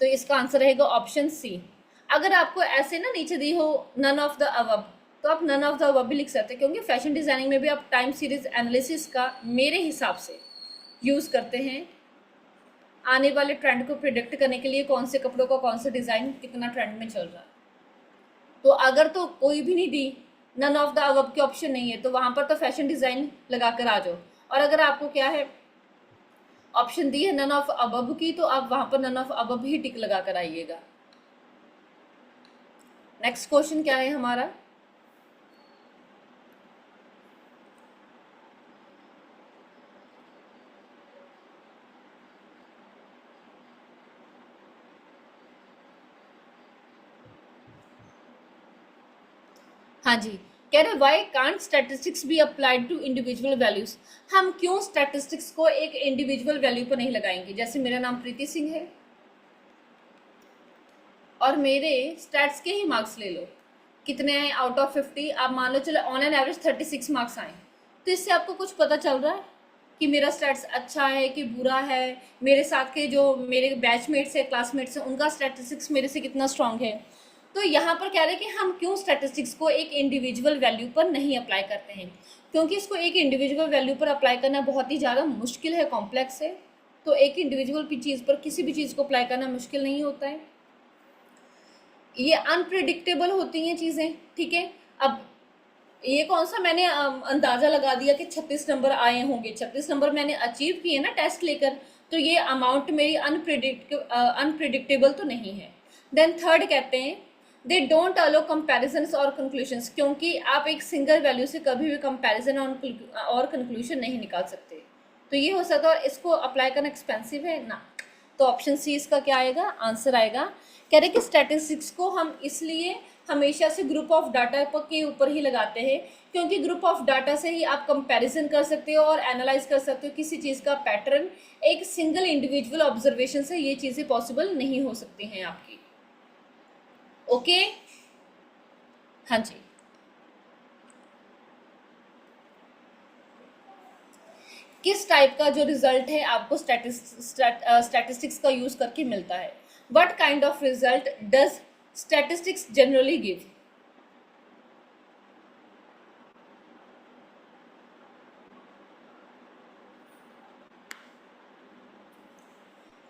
तो इसका आंसर रहेगा ऑप्शन सी। अगर आपको ऐसे ना नीचे दी हो नन ऑफ द अबव, तो आप नन ऑफ द अबव भी लिख सकते हैं, क्योंकि फैशन डिजाइनिंग में भी आप टाइम सीरीज एनालिसिस का मेरे हिसाब से यूज करते हैं आने वाले ट्रेंड को प्रिडिक्ट करने के लिए कौन से कपड़ों का कौन सा डिजाइन कितना ट्रेंड में चल रहा है। तो अगर तो कोई भी नहीं दी, नन ऑफ द अबव के ऑप्शन नहीं है, तो वहां पर तो फैशन डिजाइन लगाकर आ जाओ। और अगर आपको क्या है ऑप्शन दी है नन ऑफ अबव की, तो आप वहां पर नन ऑफ अबव ही टिक लगाकर आइएगा। नेक्स्ट क्वेश्चन क्या है हमारा, हाँ जी, कह रहे why can't statistics be applied to individual values. हम क्यों स्टैटिस्टिक्स को एक इंडिविजुअल वैल्यू पर नहीं लगाएंगे। जैसे मेरा नाम प्रीति सिंह है और मेरे स्टैट्स के ही मार्क्स ले लो, कितने आए आउट ऑफ 50, आप मान लो चलो ऑन एन एवरेज 36 मार्क्स आए। तो इससे आपको कुछ पता चल रहा है कि मेरा स्टैट्स अच्छा है कि बुरा है, मेरे साथ के जो मेरे बैचमेट्स है क्लासमेट्स हैं उनका स्टैटिस्टिक्स मेरे से कितना स्ट्रांग है। तो यहाँ पर कह रहे हैं कि हम क्यों स्टैटिस्टिक्स को एक इंडिविजुअल वैल्यू पर नहीं अप्लाई करते हैं, क्योंकि इसको एक इंडिविजुअल वैल्यू पर अप्लाई करना बहुत ही ज़्यादा मुश्किल है, कॉम्प्लेक्स है। तो एक इंडिविजुअल चीज़ पर किसी भी चीज़ को अप्लाई करना मुश्किल नहीं होता है, ये अनप्रिडिक्टेबल होती हैं चीज़ें, ठीक है। अब ये कौन सा मैंने अंदाज़ा लगा दिया कि 36 नंबर आए होंगे, 36 नंबर मैंने अचीव किए ना टेस्ट लेकर, तो ये अमाउंट मेरी अनप्रिडिक्टेबल तो नहीं है। देन थर्ड कहते हैं दे डोंट अलो कंपेरिजन्स और कंक्लूशंस, क्योंकि आप एक सिंगल वैल्यू से कभी भी कंपेरिजन और कंक्लूजन नहीं निकाल सकते। तो ये हो सकता है इसको अप्लाई करना एक्सपेंसिव है ना। तो ऑप्शन सी इसका क्या आएगा, आंसर आएगा। कह रहे कि स्टैटिस्टिक्स को हम इसलिए हमेशा से ग्रुप ऑफ डाटा के ऊपर ही लगाते हैं, क्योंकि ग्रुप ऑफ डाटा से ही आप कंपैरिजन कर सकते हो और एनालाइज कर सकते हो किसी चीज़ का पैटर्न। एक सिंगल इंडिविजुअल ऑब्जर्वेशन से ये चीज़ें पॉसिबल नहीं हो सकती हैं आपकी। ओके, हाँ जी। किस टाइप का जो रिजल्ट है आपको स्टैटिस्टिक्स का यूज करके मिलता है। What kind of result does statistics generally give.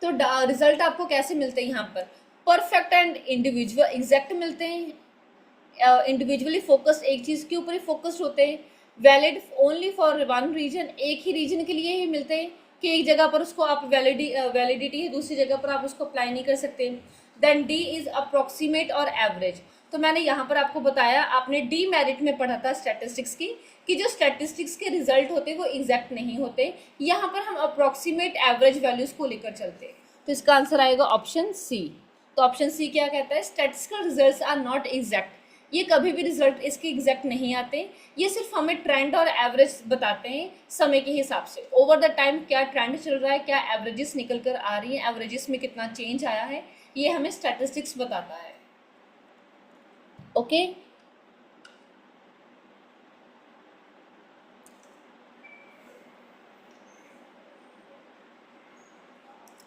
तो रिजल्ट आपको कैसे मिलते हैं यहाँ पर, परफेक्ट एंड इंडिविजुअल एग्जैक्ट मिलते हैं, इंडिविजुअली फोकस्ड एक चीज के ऊपर ही फोकस्ड होते हैं, valid only for one region एक ही रीजन के लिए ही मिलते हैं कि एक जगह पर उसको आप वैलिडिटी है दूसरी जगह पर आप उसको अप्लाई नहीं कर सकते। देन डी इज अप्रोक्सीमेट और एवरेज। तो मैंने यहाँ पर आपको बताया, आपने डी मेरिट में पढ़ा था स्टैटिस्टिक्स की कि जो स्टैटिस्टिक्स के रिजल्ट होते वो एग्जैक्ट नहीं होते, यहाँ पर हम अप्रोक्सीमेट एवरेज वैल्यूज को लेकर चलते। तो इसका आंसर आएगा ऑप्शन सी। तो ऑप्शन सी क्या कहता है, statistical results are not exact. ये कभी भी रिजल्ट इसके एग्जैक्ट नहीं आते, ये सिर्फ हमें ट्रेंड और एवरेज बताते हैं समय के हिसाब से, ओवर द टाइम क्या ट्रेंड चल रहा है, क्या एवरेजेस निकल कर आ रही हैं, एवरेजेस में कितना चेंज आया है, ये हमें स्टैटिस्टिक्स बताता है। ओके,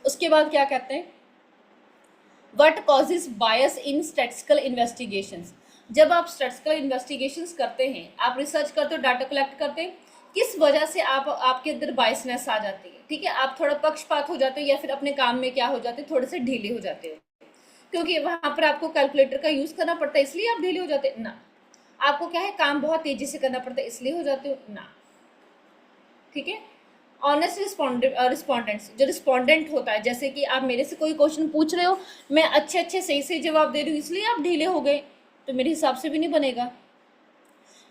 उसके बाद क्या कहते हैं, what causes bias in statistical investigations. जब आप स्टैटिस्टिकल इन्वेस्टिगेशंस करते हैं, आप रिसर्च करते हो, डाटा कलेक्ट करते हैं, किस वजह से आपके अंदर बायसनेस आ जाती है, ठीक है, आप थोड़ा पक्षपात हो जाते हो या फिर अपने काम में क्या हो जाते हो, थोड़े से ढीले हो जाते हो, क्योंकि वहां पर आपको कैलकुलेटर का यूज करना पड़ता है इसलिए आप ढीले हो जाते हो ना, आपको क्या है काम बहुत तेजी से करना पड़ता है इसलिए हो जाते हो ना, ठीक है। ऑनेस्ट रिस्पॉन्डेंट्स, जो रिस्पॉन्डेंट होता है, जैसे कि आप मेरे से कोई क्वेश्चन पूछ रहे हो, मैं अच्छे अच्छे सही सही जवाब दे रही हूँ इसलिए आप ढीले हो गए, तो मेरे हिसाब से भी नहीं बनेगा।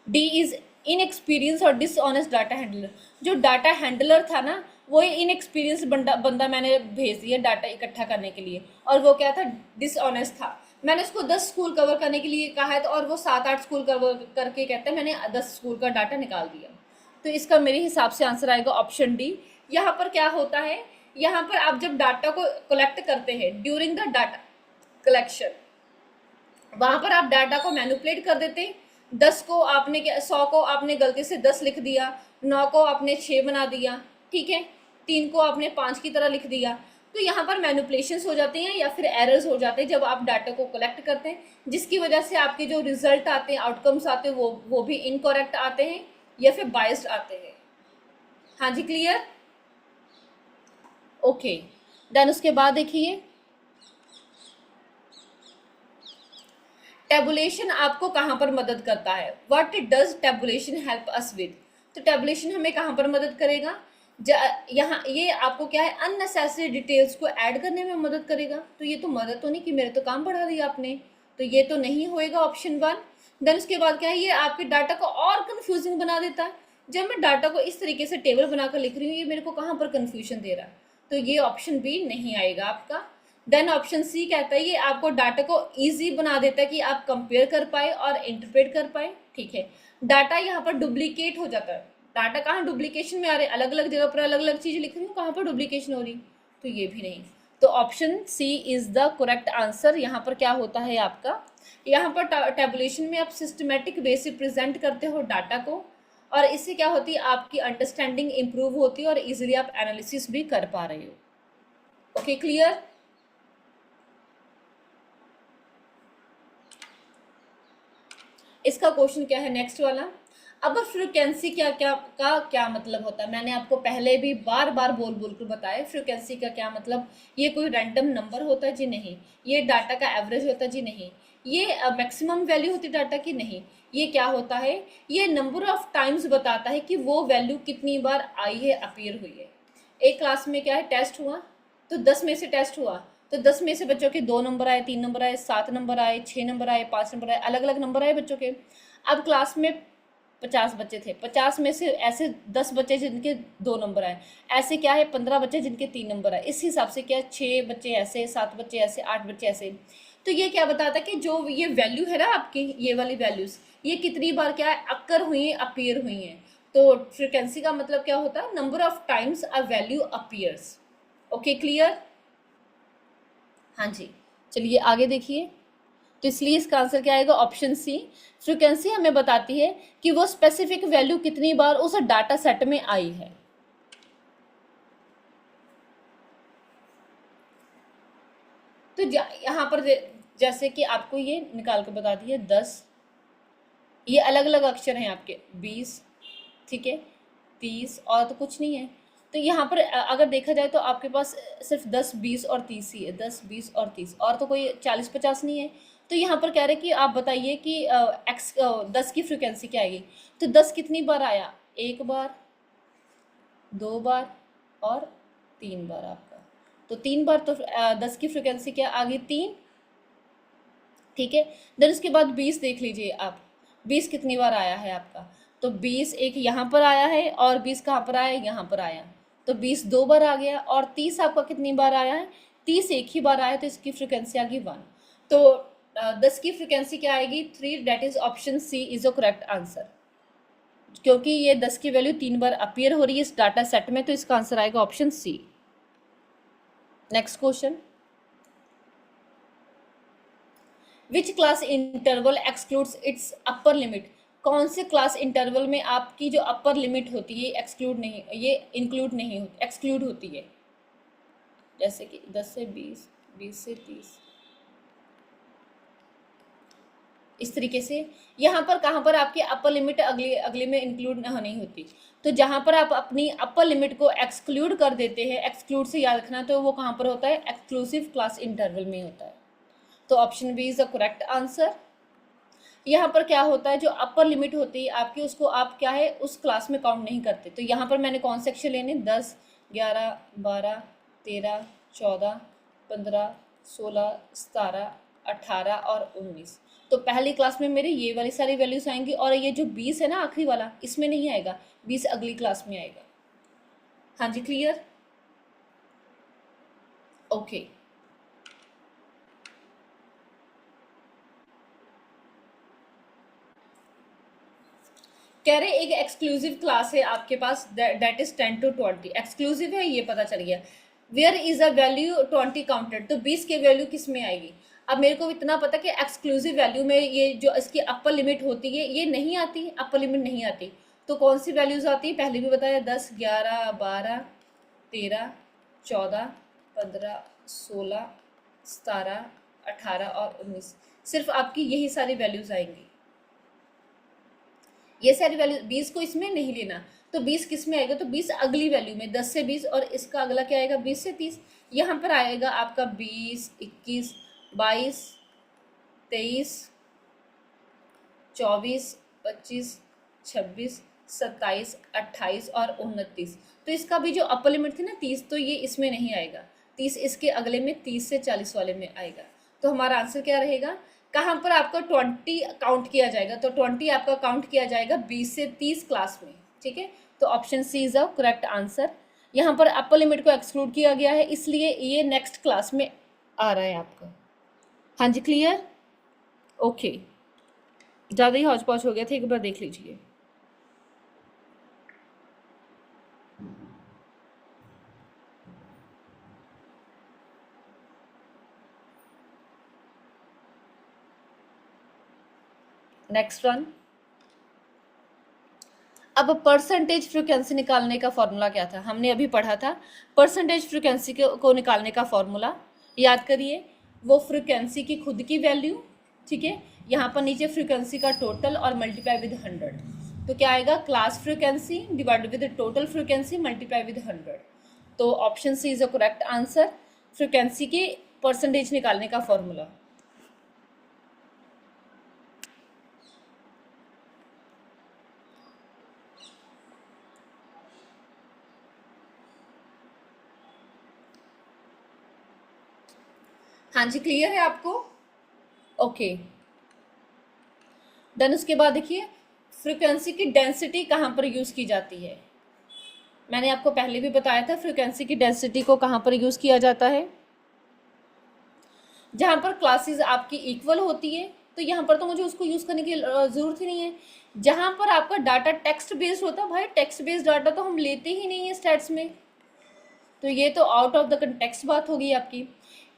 डी इज इनएक्सपीरियंस और डिसऑनेस्ट डाटा हैंडलर। जो डाटा हैंडलर था ना वो इनएक्सपीरियंस बंदा मैंने भेज दिया डाटा इकट्ठा करने के लिए, और वो क्या था, डिसऑनेस्ट था। मैंने उसको 10 स्कूल कवर करने के लिए कहा है तो और वो 7-8 स्कूल कवर करके कहता है मैंने 10 स्कूल का डाटा निकाल दिया। तो इसका मेरे हिसाब से आंसर आएगा ऑप्शन डी। यहाँ पर क्या होता है, यहाँ पर आप जब डाटा को कलेक्ट करते हैं ड्यूरिंग द डाटा कलेक्शन, वहां पर आप डाटा को मैनिपुलेट कर देते हैं। 10 को आपने 100 को आपने गलती से 10 लिख दिया, 9 को आपने 6 बना दिया, ठीक है, 3 को आपने 5 की तरह लिख दिया। तो यहाँ पर मैनिपुलेशंस हो जाती हैं या फिर एरर्स हो जाते हैं जब आप डाटा को कलेक्ट करते हैं, जिसकी वजह से आपके जो रिजल्ट आते हैं, आउटकम्स आते हैं, वो भी इनकरेक्ट आते हैं या फिर बायस्ड आते हैं। हाँ जी, क्लियर, ओके। देन उसके बाद देखिए टेबुलेशन आपको कहाँ पर मदद करता है, what does tabulation help us with. तो टेबुलेशन हमें कहाँ पर मदद करेगा, यहाँ ये आपको क्या है अननेसेसरी डिटेल्स को ऐड करने में मदद करेगा। तो ये तो मदद तो नहीं कि मेरे तो काम बढ़ा दिया आपने, तो ये तो नहीं होएगा ऑप्शन 1। देन उसके बाद क्या है, ये आपके डाटा को और कंफ्यूजिंग बना देता है। जब मैं डाटा को इस तरीके से टेबल बनाकर लिख रही हूँ, ये मेरे को कहाँ पर कंफ्यूजन दे रहा है, तो ये ऑप्शन बी नहीं आएगा आपका। देन ऑप्शन सी कहता है ये आपको डाटा को इजी बना देता है कि आप कंपेयर कर पाए और इंटरप्रेट कर पाए। ठीक है, डाटा यहाँ पर डुप्लीकेट हो जाता है, डाटा कहाँ डुप्लीकेशन में आ रहे, अलग अलग जगह पर अलग अलग चीजें लिख रही हूँ, कहाँ पर डुप्लीकेशन हो रही, तो ये भी नहीं। तो option C is the correct answer. यहाँ पर क्या होता है आपका, यहाँ पर टेबुलेशन में आप सिस्टमेटिक वे से प्रेजेंट करते हो डाटा को, और इससे क्या होती है आपकी अंडरस्टैंडिंग इंप्रूव होती है और इजीली आप एनालिसिस भी कर पा रहे हो। Okay, clear. इसका क्वेश्चन क्या है नेक्स्ट वाला, अब फ्रीक्वेंसी क्या मतलब होता है। मैंने आपको पहले भी बार बार बोल कर बताया फ्रीक्वेंसी का क्या मतलब, ये कोई रैंडम नंबर होता है जी नहीं, ये डाटा का एवरेज होता है जी नहीं, ये मैक्सिमम वैल्यू होती है डाटा की नहीं, ये क्या होता है, ये नंबर ऑफ टाइम्स बताता है कि वो वैल्यू कितनी बार आई है, अपीयर हुई है। एक क्लास में क्या है टेस्ट हुआ, तो 10 में से टेस्ट हुआ, तो 10 में से बच्चों के 2 नंबर आए, 3 नंबर आए, 7 नंबर आए, 6 नंबर आए, 5 नंबर आए, अलग अलग नंबर आए बच्चों के। अब क्लास में 50 बच्चे थे, 50 में से ऐसे 10 बच्चे जिनके 2 नंबर आए, ऐसे क्या है 15 बच्चे जिनके 3 नंबर आए, इस हिसाब से क्या 6 बच्चे ऐसे, 7 बच्चे ऐसे, 8 बच्चे ऐसे। तो ये क्या बताता है कि जो ये वैल्यू है ना आपकी, ये वाली वैल्यूज ये कितनी बार क्या है अक्कर हुई है, अपीयर हुई है। तो फ्रीक्वेंसी का मतलब क्या होता है, number of times a value appears. Okay, clear. हाँ जी, चलिए आगे देखिए। तो इसलिए इसका आंसर क्या आएगा, ऑप्शन सी। फ्रीक्वेंसी हमें बताती है कि वो स्पेसिफिक वैल्यू कितनी बार उस डाटा सेट में आई है। तो यहाँ पर जैसे कि आपको ये निकाल कर बता दिए 10, ये अलग अलग अक्षर हैं आपके, 20, ठीक है, 30 और तो कुछ नहीं है। तो यहाँ पर अगर देखा जाए तो आपके पास सिर्फ 10, 20 और 30 ही है, 10, 20 और 30, और तो कोई 40, 50 नहीं है। तो यहाँ पर कह रहे कि आप बताइए कि 10 की फ्रिक्वेंसी क्या आएगी। तो 10 कितनी बार आया, 1 बार, 2 बार और 3 बार आपका। तो 3 बार, तो 10 की फ्रिक्वेंसी क्या आ गई, 3। ठीक है, देन उसके बाद 20 देख लीजिए आप, 20 कितनी बार आया है आपका। तो 20 एक यहाँ पर आया है और 20 कहाँ पर आया, यहाँ पर आया, तो 20 2 बार आ गया। और 30 आपका कितनी बार आया है, 30 एक ही बार आया, तो इसकी फ्रिक्वेंसी आ गई 1। तो 10 की फ्रिक्वेंसी क्या आएगी, 3, that is option C is a correct answer. क्योंकि ये 10 की वैल्यू 3 बार अपीयर हो रही है इस डाटा सेट में, तो इसका आंसर आएगा option C. Next question, which class interval excludes its upper limit. कौन से क्लास इंटरवल में आपकी जो अपर लिमिट होती है एक्सक्लूड नहीं, ये इंक्लूड नहीं होती, एक्सक्लूड होती है। जैसे कि 10 से 20, 20 से 30, इस तरीके से। यहाँ पर कहाँ पर आपकी अपर लिमिट अगले अगले में इंक्लूड नहीं होती। तो जहाँ पर आप अपनी अपर लिमिट को एक्सक्लूड कर देते हैं, एक्सक्लूड से याद रखना, तो वो कहाँ पर होता है, एक्सक्लूसिव क्लास इंटरवल में होता है। तो option B is the correct answer. यहाँ पर क्या होता है, जो अपर लिमिट होती है आपकी, उसको आप क्या है उस क्लास में काउंट नहीं करते। तो यहाँ पर मैंने कौन से अक्षर लेने, 10, 11, 12, 13, 14, 15, 16, 17, 18 और 19। तो पहली क्लास में मेरे ये वाली सारी वैल्यूज आएंगी, और ये जो 20 है ना आखिरी वाला, इसमें नहीं आएगा, 20 अगली क्लास में आएगा। हाँ जी, क्लियर। ओके, कह रहे एक एक्सक्लूसिव क्लास है आपके पास, दैट इज 10 to 20, एक्सक्लूसिव है, ये पता चल गया। Where is a value 20 counted, तो 20 की वैल्यू किस में आएगी। अब मेरे को इतना पता कि एक्सक्लूसिव वैल्यू में ये जो इसकी अपर लिमिट होती है ये नहीं आती, अपर लिमिट नहीं आती। तो कौन सी वैल्यूज आती है, पहले भी बताया, 10, 11, 12, 13, 14, 15, 16, 17, 18 और 19, सिर्फ आपकी यही सारी वैल्यूज आएंगी। ये सारी वैल्यू 20 को इसमें नहीं लेना। तो 20 किस में आएगा, तो 20 अगली वैल्यू में, 10 से 20, और इसका अगला क्या आएगा 20 से 30। यहाँ पर आएगा आपका 20, 21, 22, 23, 24, 25, 26, 27, 28 और 29। तो इसका भी जो अपर लिमिट थी ना 30, तो ये इसमें नहीं आएगा, 30 इसके अगले में 30 से 40 वाले में आएगा। तो हमारा आंसर क्या रहेगा, कहाँ पर आपका 20 काउंट किया जाएगा, तो 20 आपका काउंट किया जाएगा 20 से 30 क्लास में, ठीक है। तो option C is a correct answer. यहाँ पर अपर लिमिट को एक्सक्लूड किया गया है, इसलिए ये नेक्स्ट क्लास में आ रहा है आपका। हाँ जी, क्लियर, ओके। ज़्यादा ही हौच पौच हो गया था, एक बार देख लीजिए। नेक्स्ट वन, अब परसेंटेज फ्रीक्वेंसी निकालने का फॉर्मूला क्या था, हमने अभी पढ़ा था। परसेंटेज फ्रीक्वेंसी को निकालने का फॉर्मूला याद करिए, वो फ्रीक्वेंसी की खुद की वैल्यू, ठीक है, यहाँ पर नीचे फ्रीक्वेंसी का टोटल और मल्टीप्लाई विद 100। तो क्या आएगा, class frequency divided with total frequency multiply with 100। तो option C is a correct answer, frequency की परसेंटेज निकालने का फॉर्मूला। हाँ जी, क्लियर है आपको, ओके देन उसके बाद देखिए फ्रीक्वेंसी की डेंसिटी कहाँ पर यूज की जाती है। मैंने आपको पहले भी बताया था फ्रीक्वेंसी की डेंसिटी को कहाँ पर यूज किया जाता है, जहाँ पर क्लासेस आपकी इक्वल होती है, तो यहाँ पर तो मुझे उसको यूज करने की जरूरत ही नहीं है। जहाँ पर आपका डाटा टेक्स्ट बेस्ड होता है, भाई टेक्स्ट बेस्ड डाटा तो हम लेते ही नहीं है स्टैट्स में, तो ये तो आउट ऑफ द कंटेक्स्ट बात होगी आपकी।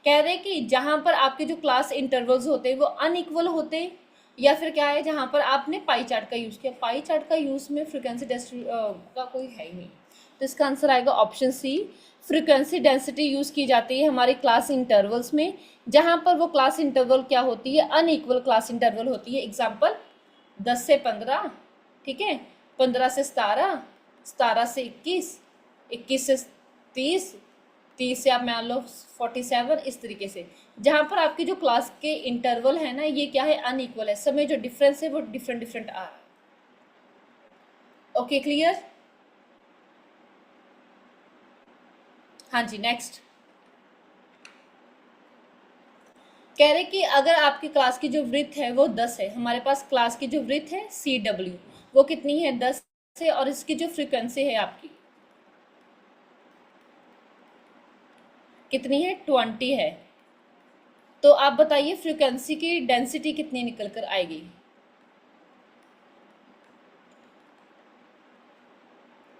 कह रहे कि जहाँ पर आपके जो क्लास इंटरवल्स होते हैं वो अनइक्वल होते हैं, या फिर क्या है जहाँ पर आपने पाई चार्ट का यूज़ किया, पाई चार्ट का यूज़ में फ्रीक्वेंसी का कोई है ही नहीं। तो इसका आंसर आएगा option C, frequency density use की जाती है हमारे क्लास इंटरवल्स में, जहाँ पर वो क्लास इंटरवल क्या होती है, अनइक्वल क्लास इंटरवल होती है। एग्जाम्पल 10 से 15, ठीक है, 15 से 17, 17 से 21, 21 से 30, 30 से आप मान लो 47, इस तरीके से जहाँ पर आपकी जो क्लास के इंटरवल है ना ये क्या है, अनइक्वल है, सब में जो डिफरेंस है वो डिफरेंट डिफरेंट आ रहा है। ओके क्लियर, हाँ जी नेक्स्ट। कह रहे कि अगर आपकी क्लास की जो वृत्त है वो 10 है, हमारे पास क्लास की जो वृत्त है CW वो कितनी है, 10 है, और इसकी जो फ्रीक्वेंसी है आपकी कितनी है, 20 है। तो आप बताइए फ्रीक्वेंसी की डेंसिटी कितनी निकल कर आएगी।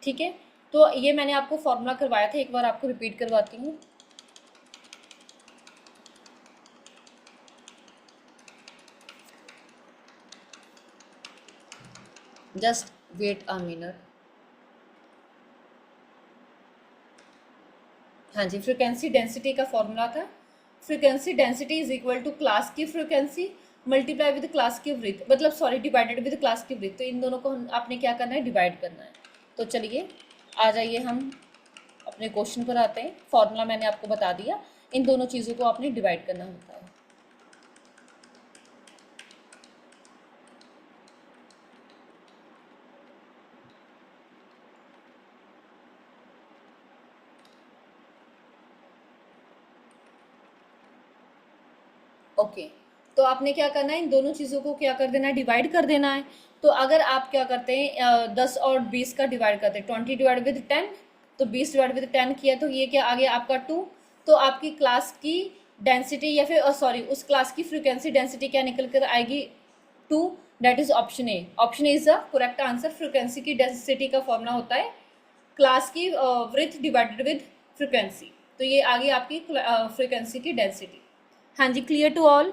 ठीक है, तो ये मैंने आपको फॉर्मूला करवाया था, एक बार आपको रिपीट करवाती हूँ। Just wait a minute. हाँ जी, फ्रीक्वेंसी डेंसिटी का फॉर्मूला था, frequency density is equal to class की फ्रीक्वेंसी मल्टीप्लाई विद क्लास की वृत्त, मतलब सॉरी डिवाइडेड विद क्लास की वृत्त। तो इन दोनों को आपने क्या करना है, डिवाइड करना है। तो चलिए आ जाइए हम अपने क्वेश्चन पर आते हैं। फॉर्मूला मैंने आपको बता दिया, इन दोनों चीज़ों को आपने डिवाइड करना होता है। ओके तो आपने क्या करना है, इन दोनों चीज़ों को क्या कर देना है, डिवाइड कर देना है। तो अगर आप क्या करते हैं 10 और 20 का डिवाइड करते हैं, 20 डिवाइड विद 10, तो 20 डिवाइड विद 10 किया तो ये क्या आ गया आपका 2। तो आपकी क्लास की डेंसिटी या फिर सॉरी उस क्लास की फ्रीक्वेंसी डेंसिटी क्या निकल कर आएगी, 2। That is option A, option A is the correct answer. Frequency की डेंसिटी का फॉर्मूला होता है क्लास की विड्थ डिवाइडेड विद फ्रीक्वेंसी। तो ये आ गई आपकी फ्रीक्वेंसी की डेंसिटी। हाँ जी, क्लियर टू ऑल।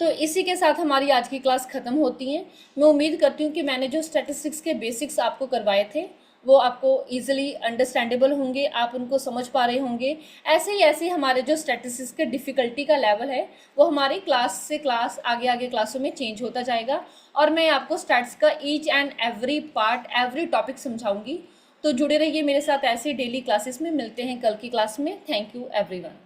तो इसी के साथ हमारी आज की क्लास ख़त्म होती है। मैं उम्मीद करती हूँ कि मैंने जो स्टैटिस्टिक्स के बेसिक्स आपको करवाए थे वो आपको ईजिली अंडरस्टैंडेबल होंगे, आप उनको समझ पा रहे होंगे। ऐसे ही हमारे जो स्टैटिस्टिक्स के डिफ़िकल्टी का लेवल है वो हमारी क्लास से क्लास आगे आगे क्लासों में चेंज होता जाएगा, और मैं आपको स्टैट्स का each and every part, every topic समझाऊंगी। तो जुड़े रहिए मेरे साथ ऐसे डेली क्लासेस में। मिलते हैं कल की क्लास में। Thank you everyone.